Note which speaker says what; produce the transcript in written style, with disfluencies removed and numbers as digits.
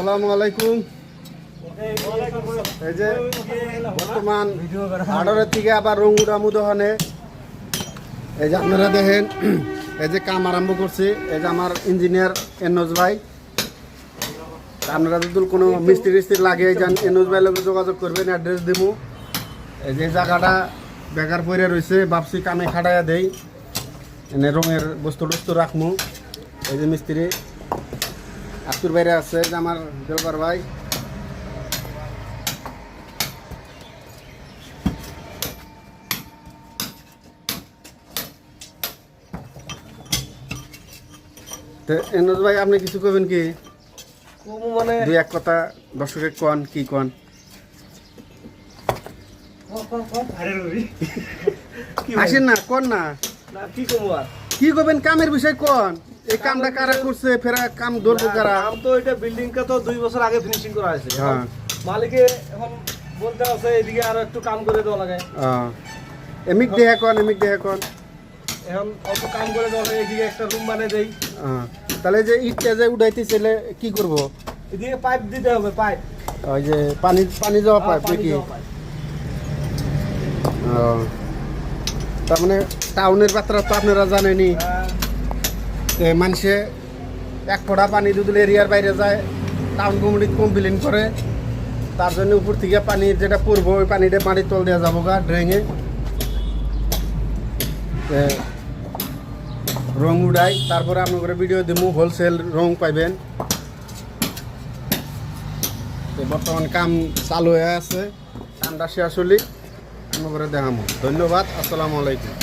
Speaker 1: আসসালামু আলাইকুম। এই যে বর্তমান আডরের থেকে আবার রঙ্গুরামু দোকানে এই যে আপনারা দেখেন এই যে কাম আরম্ভ করছি। এই যে আমার ইঞ্জিনিয়ার এনোজ ভাই। আপনারা যদি কোনো মিস্ত্রি লাগে যান এনোজ ভাই লোক যোগাযোগ করবেন, অ্যাড্রেস দিব। এই যে জায়গাটা বেকার পড়ে রয়েছে, ভাবছি কামে খাটাইয়া দেই, এনে রঙের বস্তু টস্তু রাখমু। এই যে মিস্ত্রি আতুর বাইরে আছে যে আমার দেলবার ভাই। এনোজ ভাই আপনি কিছু কবেন কি? মানে দুই এক কথা দর্শকের কন কি কন? আসেন না, কন না কি করবেন কামের বিষয় কন। এই কামটা কারা করছে, ফেরা কাম ধরবো কারা?
Speaker 2: কাম তো এটা বিল্ডিংটা তো 2 বছর আগে ফিনিশিং করা হয়েছে।
Speaker 1: হ্যাঁ,
Speaker 2: মালিকে এখন বলতে আছে এদিকে আরো একটু কাম করে দেওয়া লাগে।
Speaker 1: এমিক দেহে কন, এমিক দেহে কন।
Speaker 2: এখন অল্প কাম করে দেওয়া লাগে, এদিকে একটা রুম বানিয়ে দেই।
Speaker 1: তাহলে যে ইটটা যে উঠাইতেছিলে কি করব?
Speaker 2: এদিকে পাইপ দিতে হবে, পাইপ
Speaker 1: ওই যে পানি যাওয়া পাইপ নাকি? তার মানে টাউনের বার্তা তো আপনারা জানেনি। মানুষে এক ফোঁটা পানি যদি এরিয়ার বাইরে যায়, টাউন কমিটি কমপ্লেন করে, তার জন্য উপর থেকে পানি যেটা পড়বো ওই পানিটা মাটির তল দেওয়া যাবো গা ড্রেনে। রং উড়াই, তারপরে আপনার ভিডিও দিব, হোলসেল রং পাইবেন। বর্তমান কাম চালু হয়ে আছে, কামটা শেষ হলে আপনার দেখাবো। ধন্যবাদ, আসসালামু আলাইকুম।